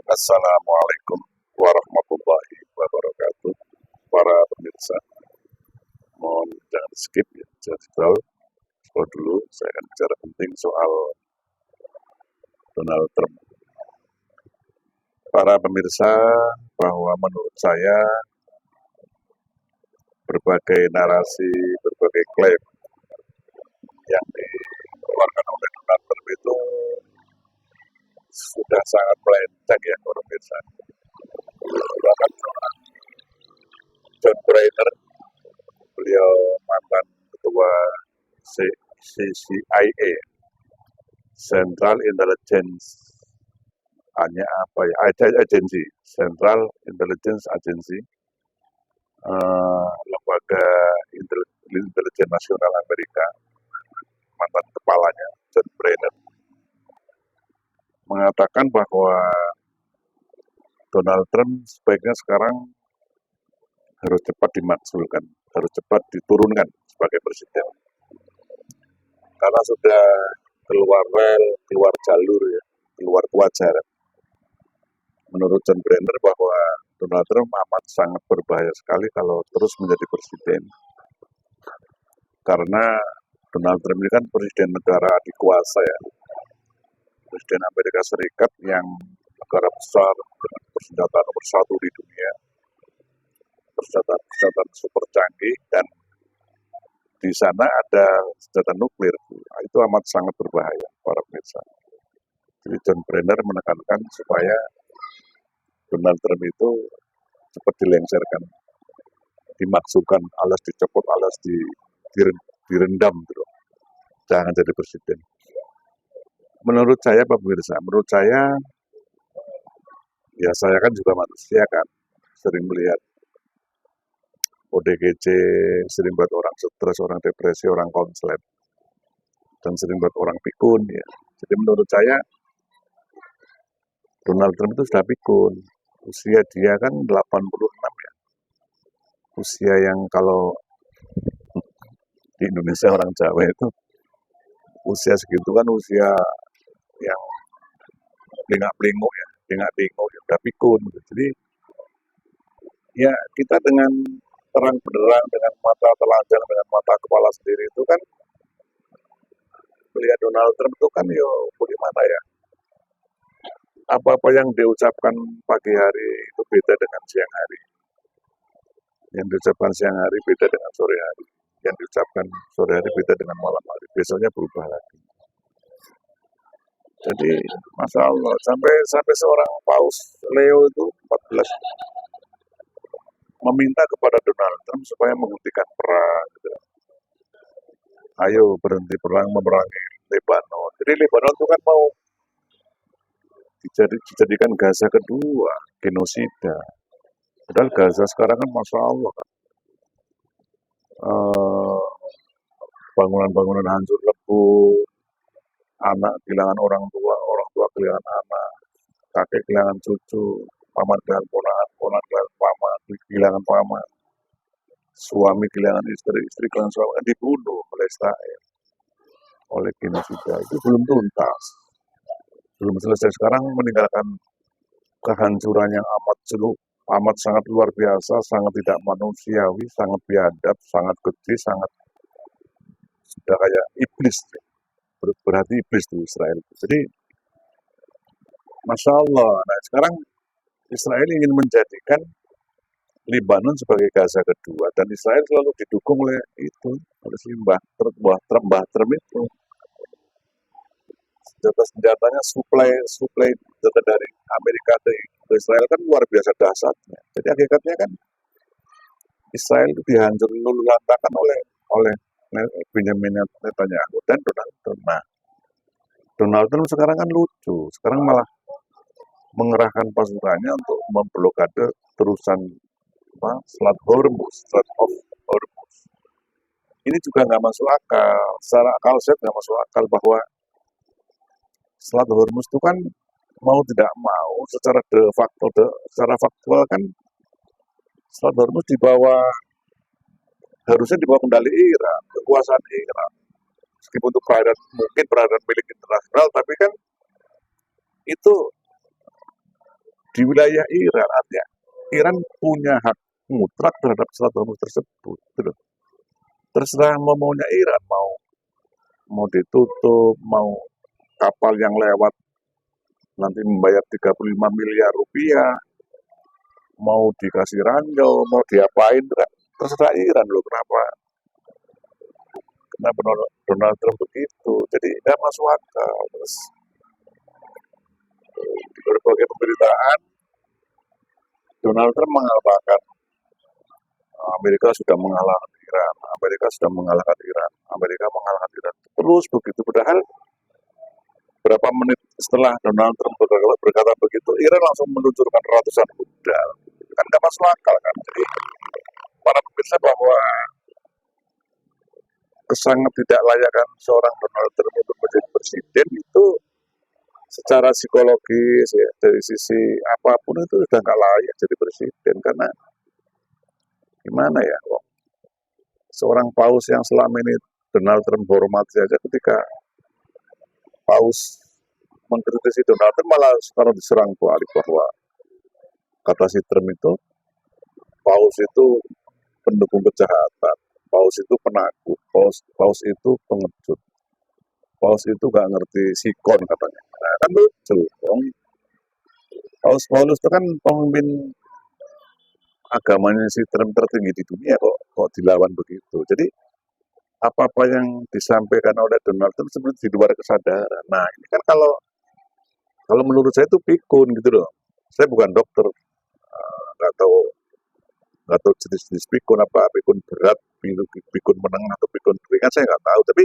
Assalamualaikum warahmatullahi wabarakatuh. Para pemirsa, mohon jangan skip ya, jangan scroll dulu. Saya akan bicara penting soal Donald Trump. Para pemirsa, bahwa menurut saya berbagai narasi, berbagai klaim yang dikeluarkan oleh Donald Trump itu sudah sangat melenceng ya, para pemirsa. Bahkan seorang John Brenner, beliau mantan ketua CIA, Central Intelligence, hanya apa ya, agensi, Central Intelligence Agency, lembaga intelijen nasional Amerika, mantan kepalanya John Brennan, mengatakan bahwa Donald Trump sebaiknya sekarang harus cepat dimakzulkan, harus cepat diturunkan sebagai presiden, karena sudah keluar rel, keluar jalur ya, keluar kewajaran. Menurut John Brenner bahwa Donald Trump amat sangat berbahaya sekali kalau terus menjadi presiden, karena Donald Trump ini kan presiden negara adikuasa ya, presiden Amerika Serikat yang negara besar dengan persenjataan nomor 1 di dunia, persenjataan super canggih, dan di sana ada senjata nuklir. Itu amat sangat berbahaya, para pemirsa. Jadi John Brenner menekankan supaya Donald Trump itu cepat dilengsarkan, dimaksudkan, alias dicopot, alias direndam gitu. Jangan jadi presiden. Menurut saya, Pak pemirsa, menurut saya, ya saya kan juga manusia kan, sering melihat ODGJ, sering buat orang stres, orang depresi, orang konslet, dan sering buat orang pikun ya. Jadi menurut saya, Donald Trump itu sudah pikun. Usia dia kan 86 ya. Usia yang kalau di Indonesia orang Jawa itu, usia segitu kan usia yang lingak-linguk ya, lingak-linguk ya, udah pikun. Jadi ya kita dengan terang benderang, dengan mata telanjang, dengan mata kepala sendiri itu kan melihat Donald Trump itu kan yo bagaimana ya, apa-apa yang diucapkan pagi hari itu beda dengan siang hari, yang diucapkan siang hari beda dengan sore hari, yang diucapkan sore hari beda dengan malam hari, besoknya berubah lagi. Jadi Masya Allah, sampai seorang Paus Leo itu 14 meminta kepada Donald Trump supaya menghentikan perang gitu. Ayo berhenti perang, memerangi Lebanon. Jadi Lebanon itu kan mau dijadikan Gaza kedua, genosida. Padahal Gaza sekarang kan Masya Allah kan, bangunan-bangunan hancur lebur, anak kehilangan orang tua kehilangan anak, kakek kehilangan cucu, paman kehilangan ponakan, ponakan kehilangan paman, kehilangan paman, suami kehilangan istri, istri kehilangan suami, dibunuh oleh Israel, oleh genosida. Itu belum tuntas, belum selesai. Sekarang meninggalkan kehancuran yang amat sangat luar biasa, sangat tidak manusiawi, sangat biadab, sangat keji, sangat sudah kayak iblis, berarti iblis di Israel. Jadi Masya Allah. Nah sekarang Israel ingin menjadikan Lebanon sebagai Gaza kedua, dan Israel selalu didukung oleh itu, oleh si Mbah Trump itu. Senjatanya suplai senjata dari Amerika ke Israel kan luar biasa dahsyatnya. Jadi hakikatnya kan Israel itu dihancur luluh lantakan oleh Benjamin Netanyahu dan Donald Trump. Nah, Donald Trump sekarang kan lucu, sekarang malah mengerahkan pasukannya untuk memblokade terusan Strait of Hormuz. Ini juga nggak masuk akal. Secara akal sehat nggak masuk akal bahwa Strait Hormuz itu kan mau tidak mau secara faktual kan Strait Hormuz harusnya di bawah kendali Iran, kekuasaan Iran. Meskipun itu mungkin perairan milik internasional, tapi kan itu di wilayah Iran. Artinya Iran punya hak mutlak terhadap Selat Hormuz tersebut. Gitu. Terserah maunya Iran, mau ditutup, mau kapal yang lewat nanti membayar 35 miliar rupiah, mau dikasih ranjau, mau diapain, terserah Iran loh. Kenapa Donald Trump begitu? Jadi tidak masuk akal. Terus di berbagai pemberitaan Donald Trump mengatakan Amerika sudah mengalahkan Iran, Amerika sudah mengalahkan Iran, Amerika mengalahkan Iran. Terus begitu, padahal berapa menit setelah Donald Trump berkata begitu, Iran langsung meluncurkan ratusan rudal. Kan nggak masuk akal kan? Jadi para pemirsa bahwa kesangat tidak layakan seorang Donald Trump untuk menjadi presiden itu secara psikologis ya, dari sisi apapun itu sudah nggak layak jadi presiden. Karena gimana ya, kok seorang paus yang selama ini Donald Trump hormati saja, ketika paus mengkritisi Donald Trump malah sekarang diserang balik bahwa kata si Trump itu paus itu pendukung kejahatan, paus itu penakut, paus itu pengecut, paus itu gak ngerti sikon katanya. Nah, kan lucu dong. Paus itu kan pemimpin agamanya si Trump tertinggi di dunia, kok dilawan begitu. Jadi apa-apa yang disampaikan oleh Donald Trump sebenarnya di luar kesadaran. Nah, ini kan kalau menurut saya itu pikun gitu loh. Saya bukan dokter, nggak tahu jenis-jenis pikun, apa pikun berat, pikun menengah atau pikun ringan, saya nggak tahu. Tapi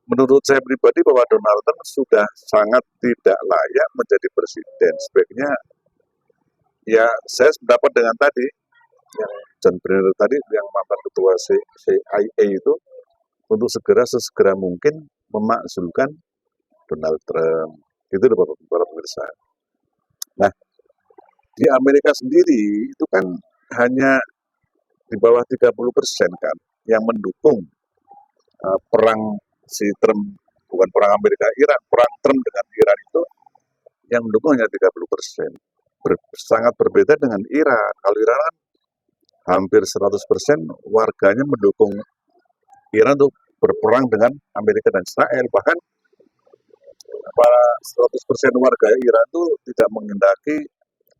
menurut saya pribadi bahwa Donald Trump sudah sangat tidak layak menjadi presiden. Sebaiknya ya saya sependapat dengan tadi yang John Brenner tadi, yang mantan ketua CIA itu, untuk sesegera mungkin memakzulkan Donald Trump. Gitu loh para pemirsa. Nah, di Amerika sendiri itu kan hanya di bawah 30% kan yang mendukung perang si Trump, bukan perang Amerika Iran, perang Trump dengan Iran itu yang mendukung hanya 30%. Sangat berbeda dengan Iran. Kalau Iran kan hampir 100% warganya mendukung Iran untuk berperang dengan Amerika dan Israel. Bahkan para 100% warga Iran itu tidak menghendaki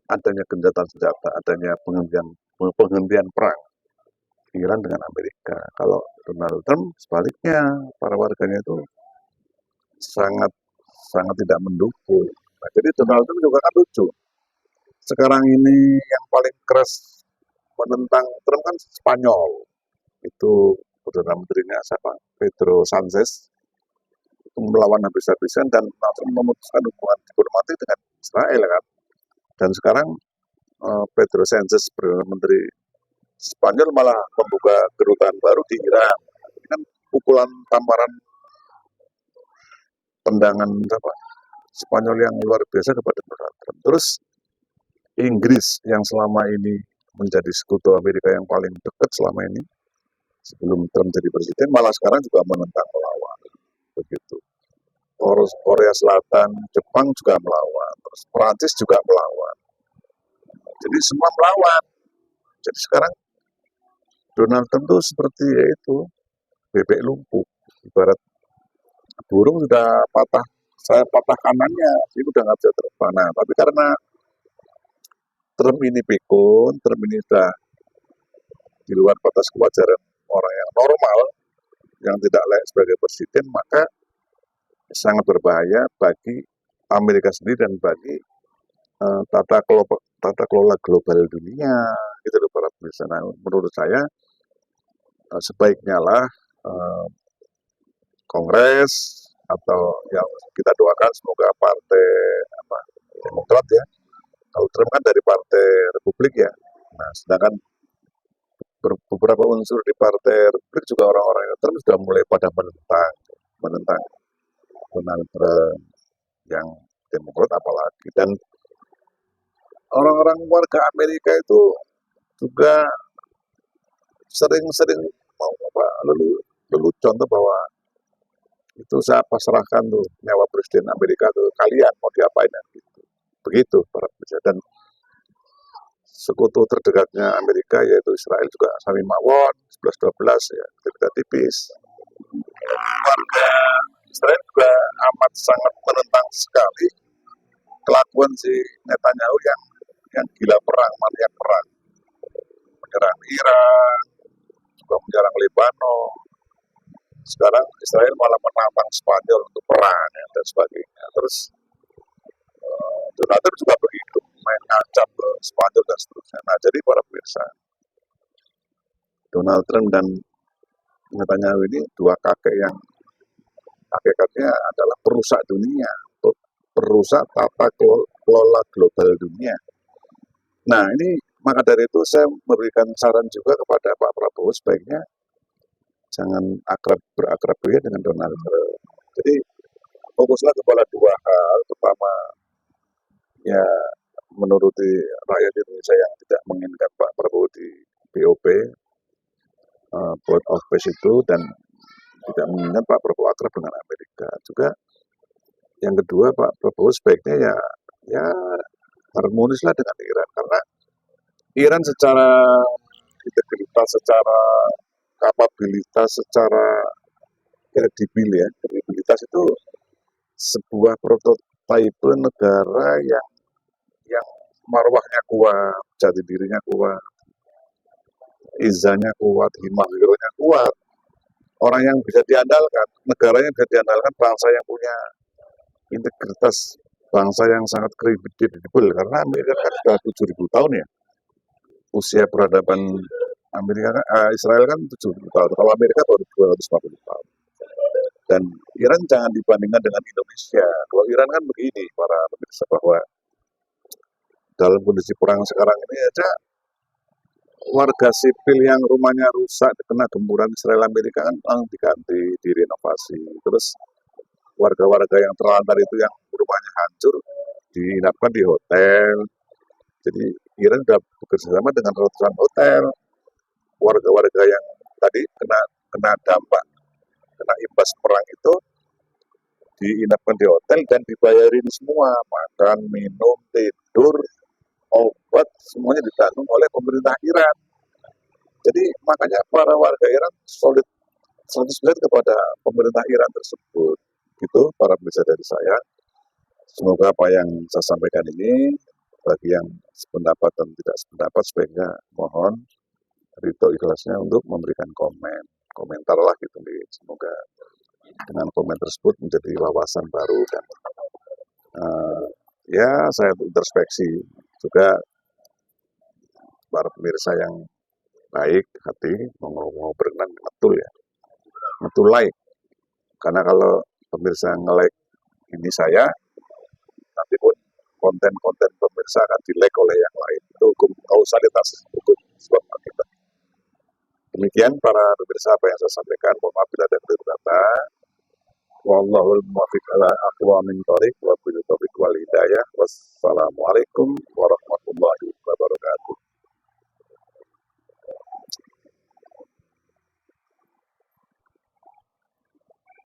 adanya gencatan senjata, adanya penghentian perang Iran dengan Amerika. Kalau Donald Trump sebaliknya, para warganya itu sangat tidak mendukung. Nah, jadi Donald Trump juga kan lucu. Sekarang ini yang paling keras menentang Trump kan Spanyol. Itu Perdana Menterinya siapa? Pedro Sanchez. Itu melawan habis-habisan dan langsung memutuskan hubungan diplomatik dengan Israel kan. Dan sekarang Pedro Sanchez, Perdana Menteri Spanyol, malah membuka kedutaan baru di Iran. Ini kan pukulan tamparan tendangan Spanyol yang luar biasa kepada Donald Trump. Terus Inggris yang selama ini menjadi sekutu Amerika yang paling dekat selama ini sebelum Trump jadi presiden, malah sekarang juga menentang, melawan. Begitu. Korea Selatan, Jepang juga melawan, terus Perancis juga melawan. Jadi semua melawan. Jadi sekarang Donald Trump itu seperti itu bebek lumpuh. Ibarat burung sudah saya patah kanannya, ini udah nggak bisa terbang. Nah, tapi karena Trump ini pikun, Trump ini sudah di luar batas kewajaran orang yang normal, yang tidak layak sebagai presiden, maka sangat berbahaya bagi Amerika sendiri dan bagi tata kelola global dunia, gitu loh para pemirsa. Nah, menurut saya sebaiknya lah Kongres atau yang kita doakan semoga partai Demokrat ya. Kalau Trump kan dari partai Republik ya. Nah, sedangkan beberapa unsur di partai Republik juga orang-orang yang Trump sudah mulai pada menentang Donald Trump, yang Demokrat apalagi. Dan orang-orang warga Amerika itu juga sering mau lelucon tuh bahwa itu saya pasrahkan tuh nyawa presiden Amerika tuh, kalian mau diapain gitu. Begitu para pemirsa. Dan sekutu terdekatnya Amerika yaitu Israel juga saling mawon 11-12 ya, beda tipis. Warga Israel juga amat sangat menentang sekali kelakuan si Netanyahu yang gila perang, maniak perang, menyerang Iran, juga menyerang Lebanon. Sekarang Israel malah menantang Spanyol untuk perang ya, dan sebagainya. Terus Donald Trump juga begitu, main ngancam ke Spanyol dan seterusnya. Nah, jadi para pemirsa, Donald Trump dan Netanyahu ini dua kakek yang hakikatnya adalah perusak dunia, perusak tata kelola global dunia. Nah, ini maka dari itu saya memberikan saran juga kepada Pak Prabowo sebaiknya jangan berakrab dengan Donald Trump. Jadi fokuslah kepada dua hal. Pertama, ya menuruti rakyat Indonesia yang tidak menginginkan Pak Prabowo di BOP, Board of Peace itu, dan tidak menginginkan Pak Prabowo akrab dengan Amerika. Juga yang kedua, Pak Prabowo sebaiknya ya harmonislah dengan Iran, karena Iran secara integritas, secara kapabilitas, secara kredibilitas itu sebuah prototipe negara yang marwahnya kuat, jati dirinya kuat, izahnya kuat, himah kuat. Orang yang bisa diandalkan, negara yang bisa diandalkan, bangsa yang punya integritas, bangsa yang sangat kredibel. Karena Amerika kan sudah 7.000 tahun ya. Usia peradaban Israel kan 7.000 tahun. Kalau Amerika baru 250 tahun. Dan Iran jangan dibandingkan dengan Indonesia. Kalau Iran kan begini, para pemirsa, bahwa dalam kondisi perang sekarang ini aja warga sipil yang rumahnya rusak kena gempuran Israel Amerika kan langsung diganti, direnovasi. Terus warga-warga yang terlantar itu yang rumahnya hancur diinapkan di hotel. Jadi Iran sudah bekerjasama dengan ratusan hotel. Warga-warga yang tadi kena dampak, kena imbas perang itu diinapkan di hotel dan dibayarin semua, makan, minum, tidur, obat, semuanya ditanggung oleh pemerintah Iran. Jadi makanya para warga Iran solid 100% kepada pemerintah Iran tersebut. Gitu para pemirsa dari saya. Semoga apa yang saya sampaikan ini bagi yang sependapat dan tidak sependapat sebaiknya mohon rito ikhlasnya untuk memberikan komentar lah gitu nih. Semoga dengan komen tersebut menjadi wawasan baru dan ya saya introspeksi juga para pemirsa yang baik hati mau berenang betul ya, betul like. Karena kalau pemirsa nge-like ini saya, nanti pun konten-konten pemirsa akan di-like oleh yang lain. Itu hukum kausalitas, hukum sebab akibat. Demikian para pemirsa apa yang saya sampaikan. Mohon maaf bila ada keliru kata. Wallahul muwaffiq ala aqwamit thoriq wa bil taufiq wal hidayah. Wassalamualaikum warahmatullahi wabarakatuh.